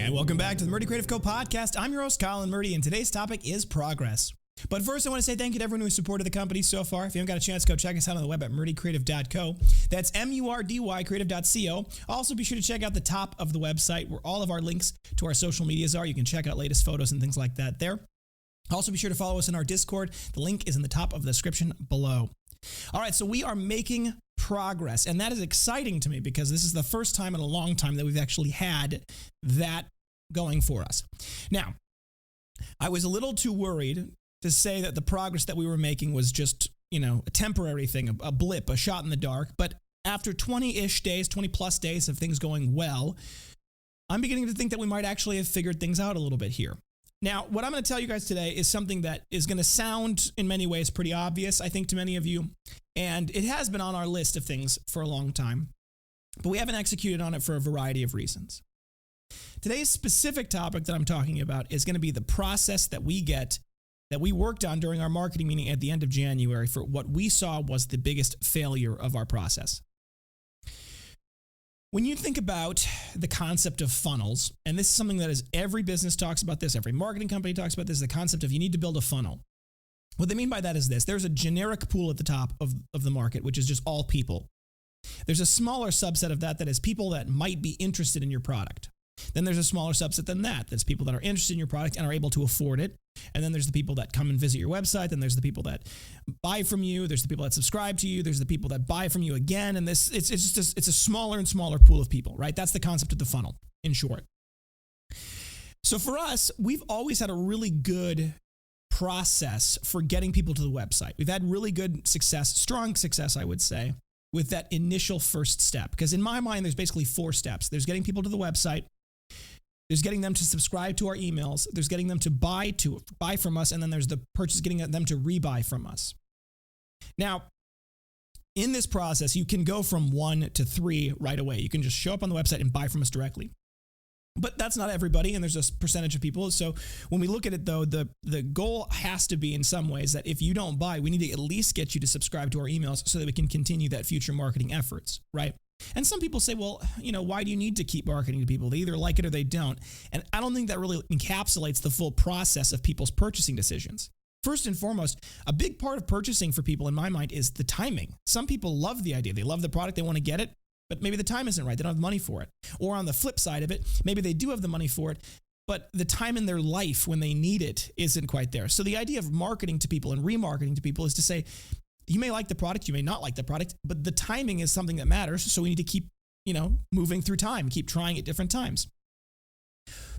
And welcome back to the Murdy Creative Co podcast. I'm your host, Colin Murdy, and today's topic is progress. But first, I want to say thank you to everyone who supported the company so far. If you haven't got a chance, go check us out on the web at murdycreative.co. That's M-U-R-D-Y creative.co. Also, be sure to check out the top of the website where all of our links to our social medias are. You can check out latest photos and things like that there. Also, be sure to follow us in our Discord. The link is in the top of the description below. All right, so we are making progress, and that is exciting to me because this is the first time in a long time that we've actually had that going for us. Now, I was a little too worried to say that the progress that we were making was just, a temporary thing, a blip, a shot in the dark. But after 20-ish days, 20-plus days of things going well, I'm beginning to think that we might actually have figured things out a little bit here. Now, what I'm going to tell you guys today is something that is going to sound in many ways pretty obvious, I think, to many of you. And it has been on our list of things for a long time, but we haven't executed on it for a variety of reasons. Today's specific topic that I'm talking about is going to be the process that we worked on during our marketing meeting at the end of January for what we saw was the biggest failure of our process. When you think about the concept of funnels, and this is something that every business talks about this, every marketing company talks about this, the concept of you need to build a funnel. What they mean by that is this. There's a generic pool at the top of the market, which is just all people. There's a smaller subset of that is people that might be interested in your product. Then there's a smaller subset than that. That's people that are interested in your product and are able to afford it. And then there's the people that come and visit your website. Then there's the people that buy from you. There's the people that subscribe to you. There's the people that buy from you again. And it's a smaller and smaller pool of people, right? That's the concept of the funnel, in short. So for us, we've always had a really good process for getting people to the website. We've had really good success, strong success, I would say, with that initial first step. Because in my mind, there's basically 4 steps. There's getting people to the website. There's getting them to subscribe to our emails. There's getting them to buy from us. And then there's the purchase, getting them to rebuy from us. Now, in this process, you can go from 1 to 3 right away. You can just show up on the website and buy from us directly. But that's not everybody, and there's a percentage of people. So when we look at it, though, the goal has to be in some ways that if you don't buy, we need to at least get you to subscribe to our emails so that we can continue that future marketing efforts, right? And some people say, well, why do you need to keep marketing to people? They either like it or they don't. And I don't think that really encapsulates the full process of people's purchasing decisions. First and foremost, a big part of purchasing for people in my mind is the timing. Some people love the idea. They love the product. They want to get it, but maybe the time isn't right. They don't have money for it. Or on the flip side of it, maybe they do have the money for it, but the time in their life when they need it isn't quite there. So the idea of marketing to people and remarketing to people is to say, you may like the product, you may not like the product, but the timing is something that matters. So we need to keep, moving through time, keep trying at different times.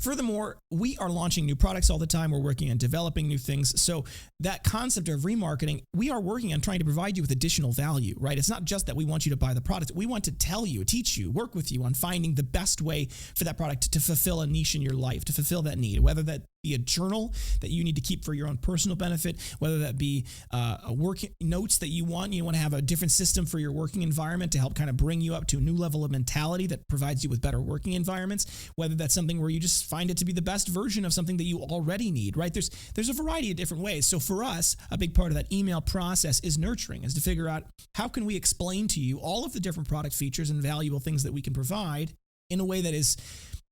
Furthermore, we are launching new products all the time. We're working on developing new things. So that concept of remarketing, we are working on trying to provide you with additional value, right? It's not just that we want you to buy the product. We want to tell you, teach you, work with you on finding the best way for that product to fulfill a niche in your life, to fulfill that need, whether that be a journal that you need to keep for your own personal benefit, whether that be a work notes that you want to have a different system for your working environment to help kind of bring you up to a new level of mentality that provides you with better working environments, whether that's something where you just find it to be the best version of something that you already need, right? There's a variety of different ways. So for us, a big part of that email process is nurturing, is to figure out how can we explain to you all of the different product features and valuable things that we can provide in a way that is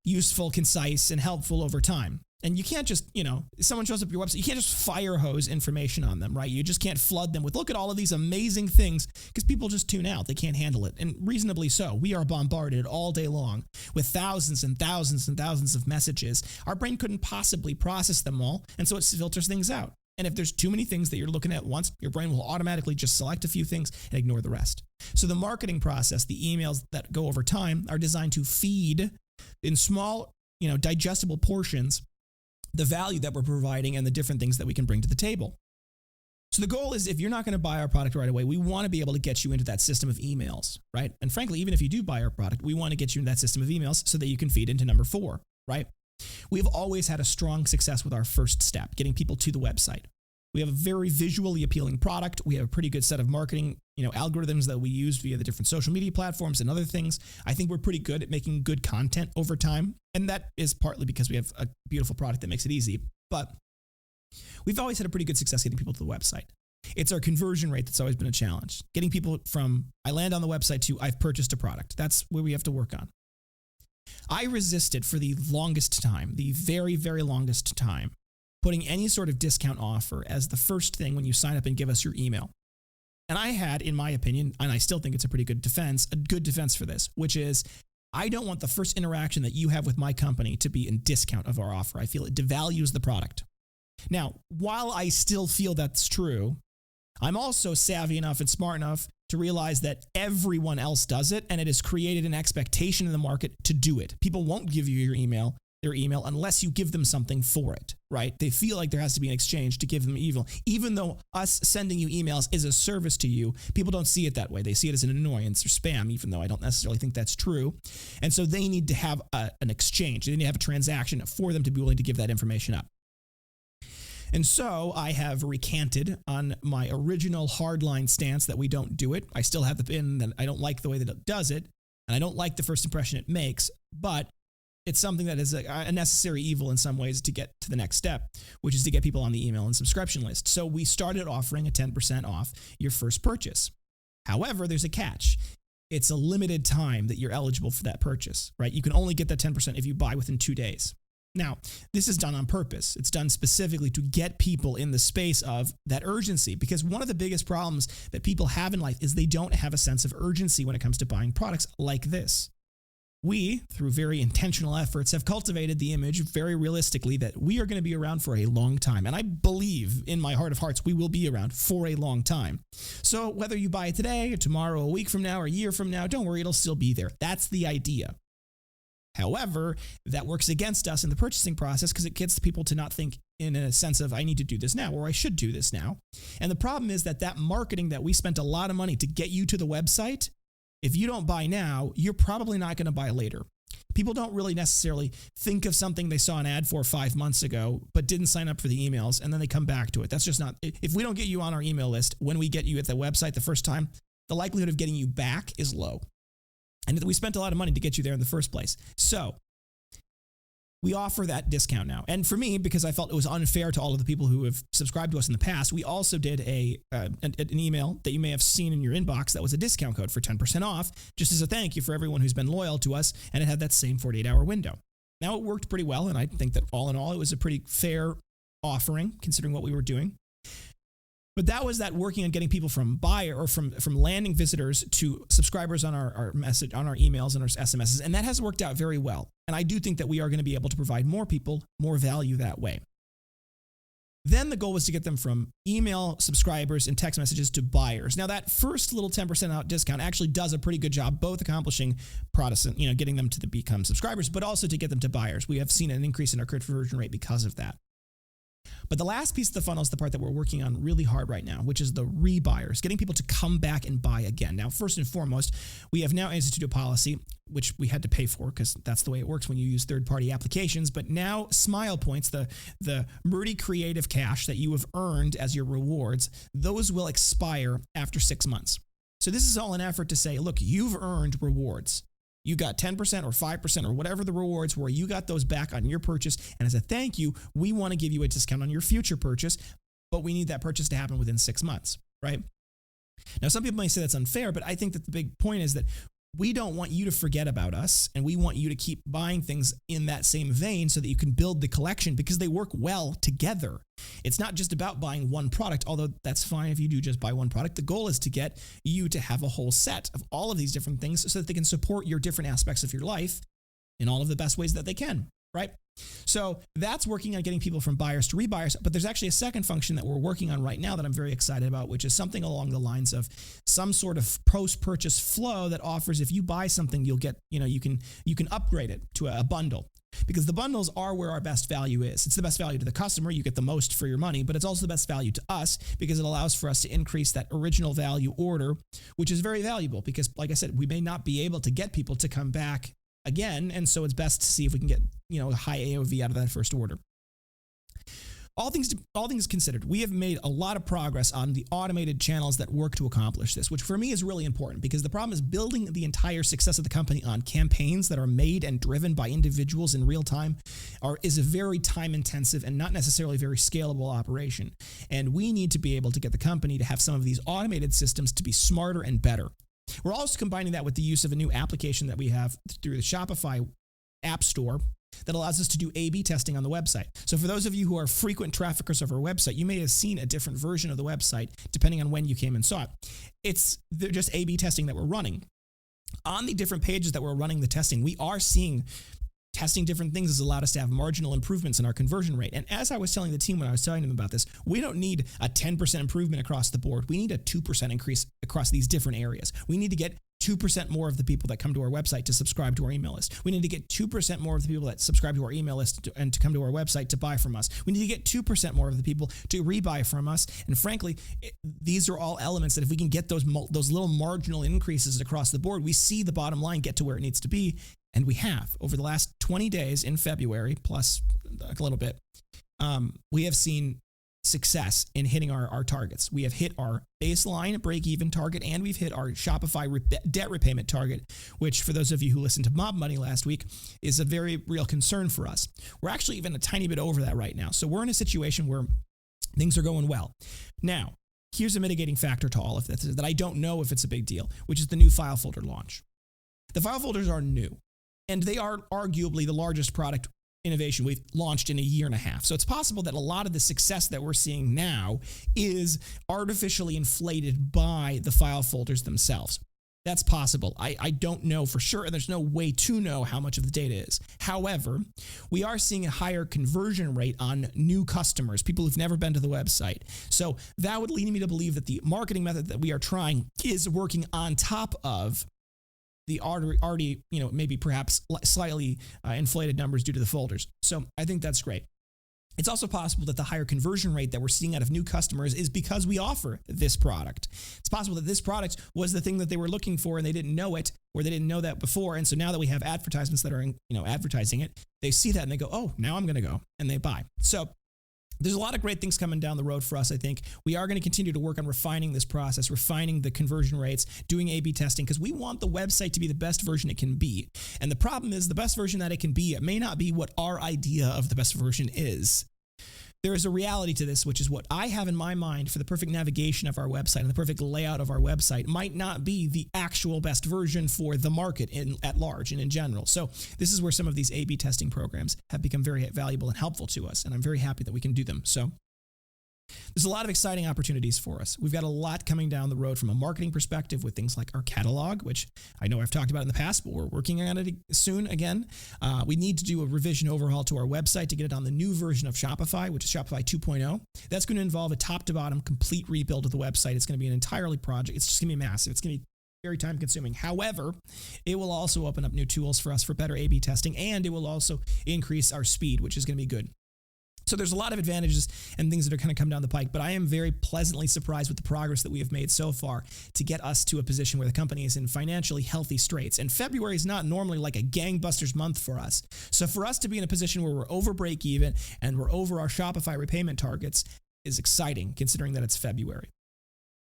useful, concise, and helpful over time. And you can't just, if someone shows up your website, you can't just fire hose information on them, right? You just can't flood them with, look at all of these amazing things, because people just tune out. They can't handle it. And reasonably so. We are bombarded all day long with thousands and thousands and thousands of messages. Our brain couldn't possibly process them all. And so it filters things out. And if there's too many things that you're looking at once, your brain will automatically just select a few things and ignore the rest. So the marketing process, the emails that go over time, are designed to feed in small, digestible portions the value that we're providing and the different things that we can bring to the table. So the goal is, if you're not going to buy our product right away, we want to be able to get you into that system of emails, right? And frankly, even if you do buy our product, we want to get you into that system of emails so that you can feed into number 4, right? We've always had a strong success with our first step, getting people to the website. We have a very visually appealing product. We have a pretty good set of marketing, algorithms that we use via the different social media platforms and other things. I think we're pretty good at making good content over time. And that is partly because we have a beautiful product that makes it easy. But we've always had a pretty good success getting people to the website. It's our conversion rate that's always been a challenge. Getting people from I land on the website to I've purchased a product. That's where we have to work on. I resisted for the longest time, the very, very longest time, putting any sort of discount offer as the first thing when you sign up and give us your email. And I had, in my opinion, and I still think it's a pretty good defense for this, which is I don't want the first interaction that you have with my company to be in discount of our offer. I feel it devalues the product. Now, while I still feel that's true, I'm also savvy enough and smart enough to realize that everyone else does it, and it has created an expectation in the market to do it. People won't give you their email unless you give them something for it, right? They feel like there has to be an exchange to give them even though us sending you emails is a service to you, people don't see it that way. They see it as an annoyance or spam, even though I don't necessarily think that's true. And so they need to have an exchange. They need to have a transaction for them to be willing to give that information up. And so I have recanted on my original hardline stance that we don't do it. I still have the pin that I don't like the way that it does it, and I don't like the first impression it makes, but it's something that is a necessary evil in some ways to get to the next step, which is to get people on the email and subscription list. So we started offering a 10% off your first purchase. However, there's a catch. It's a limited time that you're eligible for that purchase, right? You can only get that 10% if you buy within 2 days. Now, this is done on purpose. It's done specifically to get people in the space of that urgency, because one of the biggest problems that people have in life is they don't have a sense of urgency when it comes to buying products like this. We, through very intentional efforts, have cultivated the image very realistically that we are going to be around for a long time. And I believe in my heart of hearts, we will be around for a long time. So whether you buy it today or tomorrow, a week from now, or a year from now, don't worry, it'll still be there. That's the idea. However, that works against us in the purchasing process because it gets people to not think in a sense of I need to do this now or I should do this now. And the problem is that marketing that we spent a lot of money to get you to the website, if you don't buy now, you're probably not going to buy later. People don't really necessarily think of something they saw an ad for 5 months ago, but didn't sign up for the emails, and then they come back to it. That's just not, if we don't get you on our email list, when we get you at the website the first time, the likelihood of getting you back is low. And we spent a lot of money to get you there in the first place. So we offer that discount now. And for me, because I felt it was unfair to all of the people who have subscribed to us in the past, we also did an email that you may have seen in your inbox that was a discount code for 10% off, just as a thank you for everyone who's been loyal to us, and it had that same 48-hour window. Now, it worked pretty well, and I think that all in all, it was a pretty fair offering considering what we were doing. But that was that working on getting people from buyer or from landing visitors to subscribers on our message, on our emails and our SMSs. And that has worked out very well. And I do think that we are going to be able to provide more people more value that way. Then the goal was to get them from email subscribers and text messages to buyers. Now that first little 10% out discount actually does a pretty good job, both accomplishing getting them to become subscribers, but also to get them to buyers. We have seen an increase in our conversion rate because of that. But the last piece of the funnel is the part that we're working on really hard right now, which is the rebuyers, getting people to come back and buy again. Now, first and foremost, we have now instituted a policy, which we had to pay for because that's the way it works when you use third-party applications. But now Smile Points, the Murdy Creative cash that you have earned as your rewards, those will expire after 6 months. So this is all an effort to say, look, you've earned rewards. You got 10% or 5% or whatever the rewards were, you got those back on your purchase. And as a thank you, we want to give you a discount on your future purchase, but we need that purchase to happen within 6 months, right? Now, some people may say that's unfair, but I think that the big point is that we don't want you to forget about us, and we want you to keep buying things in that same vein so that you can build the collection because they work well together. It's not just about buying one product, although that's fine if you do just buy one product. The goal is to get you to have a whole set of all of these different things so that they can support your different aspects of your life in all of the best ways that they can, right? So that's working on getting people from buyers to rebuyers. But there's actually a second function that we're working on right now that I'm very excited about, which is something along the lines of some sort of post-purchase flow that offers if you buy something, you'll get, you can upgrade it to a bundle. Because the bundles are where our best value is. It's the best value to the customer. You get the most for your money, but it's also the best value to us because it allows for us to increase that original value order, which is very valuable because, like I said, we may not be able to get people to come back again, and so it's best to see if we can get a high AOV out of that first order. All things considered, we have made a lot of progress on the automated channels that work to accomplish this, which for me is really important because the problem is building the entire success of the company on campaigns that are made and driven by individuals in real time is a very time intensive and not necessarily very scalable operation. And we need to be able to get the company to have some of these automated systems to be smarter and better. We're also combining that with the use of a new application that we have through the Shopify app store that allows us to do A/B testing on the website. So for those of you who are frequent traffickers of our website, you may have seen a different version of the website depending on when you came and saw it. They're just A/B testing that we're running. On the different pages that we're running the testing, we are seeing testing different things has allowed us to have marginal improvements in our conversion rate. And as I was telling the team when I was telling them about this, we don't need a 10% improvement across the board. We need a 2% increase across these different areas. We need to get 2% more of the people that come to our website to subscribe to our email list. We need to get 2% more of the people that subscribe to our email list and to come to our website to buy from us. We need to get 2% more of the people to rebuy from us. And frankly, these are all elements that if we can get those little marginal increases across the board, we see the bottom line get to where it needs to be. And we have. Over the last 20 days in February, plus a little bit, we have seen success in hitting our targets. We have hit our baseline break-even target, and we've hit our Shopify debt repayment target, which for those of you who listened to Mob Money last week is a very real concern for us. We're actually even a tiny bit over that right now. So we're in a situation where things are going well. Now, here's a mitigating factor to all of this that I don't know if it's a big deal, which is the new file folder launch. The file folders are new, and they are arguably the largest product innovation we've launched in a year and a half. So it's possible that a lot of the success that we're seeing now is artificially inflated by the file folders themselves. That's possible. I don't know for sure, and there's no way to know how much of the data is. However, we are seeing a higher conversion rate on new customers, people who've never been to the website. So that would lead me to believe that the marketing method that we are trying is working on top of the already, maybe perhaps slightly inflated numbers due to the folders. So I think that's great. It's also possible that the higher conversion rate that we're seeing out of new customers is because we offer this product. It's possible that this product was the thing that they were looking for and they didn't know it, or they didn't know that before. And so now that we have advertisements that are, advertising it, they see that and they go, oh, now I'm going to go, and they buy. So there's a lot of great things coming down the road for us, I think. We are going to continue to work on refining this process, refining the conversion rates, doing A/B testing, because we want the website to be the best version it can be. And the problem is the best version that it can be, it may not be what our idea of the best version is. There is a reality to this, which is what I have in my mind for the perfect navigation of our website and the perfect layout of our website might not be the actual best version for the market at large and in general. So this is where some of these A/B testing programs have become very valuable and helpful to us, and I'm very happy that we can do them. So there's a lot of exciting opportunities for us. We've got a lot coming down the road from a marketing perspective with things like our catalog, which I know I've talked about in the past, but we're working on it soon again. We need to do a revision overhaul to our website to get it on the new version of Shopify, which is Shopify 2.0. That's going to involve a top-to-bottom complete rebuild of the website. It's going to be an entirely project. It's just going to be massive. It's going to be very time consuming. However, it will also open up new tools for us for better A/B testing, and it will also increase our speed, which is going to be good. So there's a lot of advantages and things that are going to come down the pike, but I am very pleasantly surprised with the progress that we have made so far to get us to a position where the company is in financially healthy straits. And February is not normally like a gangbusters month for us. So for us to be in a position where we're over break even and we're over our Shopify repayment targets is exciting, considering that it's February.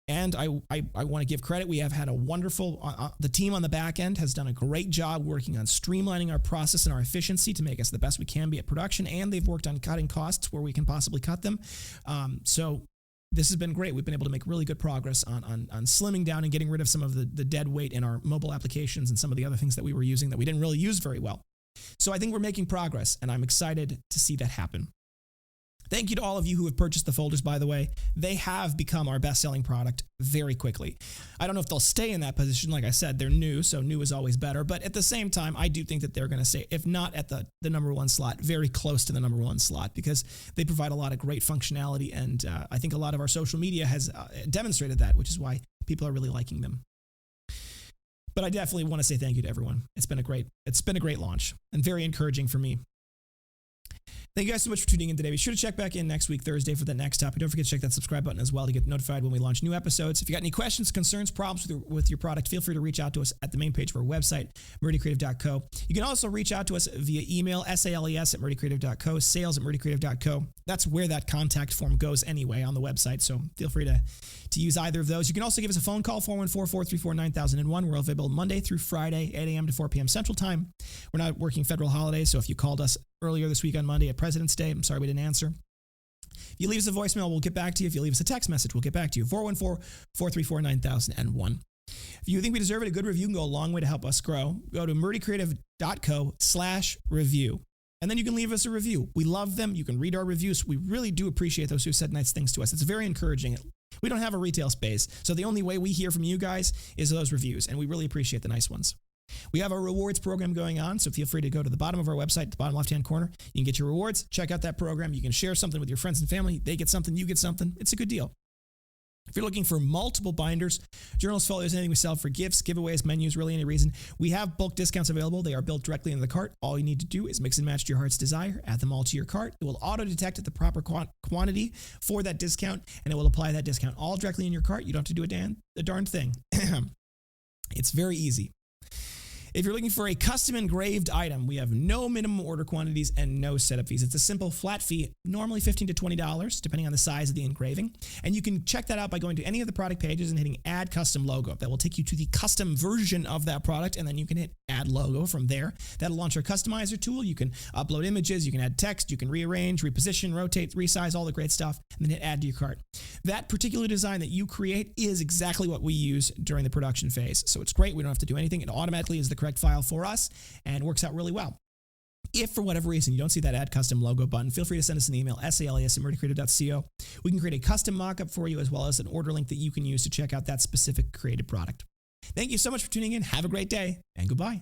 And I want to give credit. We have had a wonderful, the team on the back end has done a great job working on streamlining our process and our efficiency to make us the best we can be at production. And they've worked on cutting costs where we can possibly cut them. So this has been great. We've been able to make really good progress on slimming down and getting rid of some of the dead weight in our mobile applications and some of the other things that we were using that we didn't really use very well. So I think we're making progress, and I'm excited to see that happen. Thank you to all of you who have purchased the folders, by the way. They have become our best-selling product very quickly. I don't know if they'll stay in that position. Like I said, they're new, so new is always better. But at the same time, I do think that they're going to stay, if not at the number one slot, very close to the number one slot, because they provide a lot of great functionality, and I think a lot of our social media has demonstrated that, which is why people are really liking them. But I definitely want to say thank you to everyone. It's been a great launch and very encouraging for me. Thank you guys so much for tuning in today. Be sure to check back in next week, Thursday, for the next topic. Don't forget to check that subscribe button as well to get notified when we launch new episodes. If you got any questions, concerns, problems with your product, feel free to reach out to us at the main page of our website, murdycreative.co. You can also reach out to us via email, sales@murdycreative.co, sales@murdycreative.co. That's where that contact form goes anyway on the website, so feel free to use either of those. You can also give us a phone call, 414-434-9001. We're available Monday through Friday, 8 a.m. to 4 p.m. Central Time. We're not working federal holidays, so if you called us earlier this week on Monday at President's Day, I'm sorry we didn't answer. If you leave us a voicemail, we'll get back to you. If you leave us a text message, we'll get back to you. 414-434-9001. If you think we deserve it, a good review can go a long way to help us grow. Go to murdycreative.co/review. And then you can leave us a review. We love them. You can read our reviews. We really do appreciate those who said nice things to us. It's very encouraging. We don't have a retail space, so the only way we hear from you guys is those reviews, and we really appreciate the nice ones. We have our rewards program going on, so feel free to go to the bottom of our website, the bottom left-hand corner. You can get your rewards. Check out that program. You can share something with your friends and family. They get something, you get something. It's a good deal. If you're looking for multiple binders, journals, folios, anything we sell for gifts, giveaways, menus, really any reason, we have bulk discounts available. They are built directly into the cart. All you need to do is mix and match to your heart's desire, add them all to your cart. It will auto-detect at the proper quantity for that discount, and it will apply that discount all directly in your cart. You don't have to do a darn thing. It's very easy. If you're looking for a custom engraved item, we have no minimum order quantities and no setup fees. It's a simple flat fee, normally $15 to $20, depending on the size of the engraving. And you can check that out by going to any of the product pages and hitting Add Custom Logo. That will take you to the custom version of that product, and then you can hit Add Logo from there. That'll launch our customizer tool. You can upload images, you can add text, you can rearrange, reposition, rotate, resize, all the great stuff, and then hit Add to your cart. That particular design that you create is exactly what we use during the production phase. So it's great. We don't have to do anything. It automatically is the correct file for us and works out really well. If for whatever reason you don't see that Add Custom Logo button, feel free to send us an email, salias@murdycreative.co. We can create a custom mockup for you as well as an order link that you can use to check out that specific created product. Thank you so much for tuning in. Have a great day and goodbye.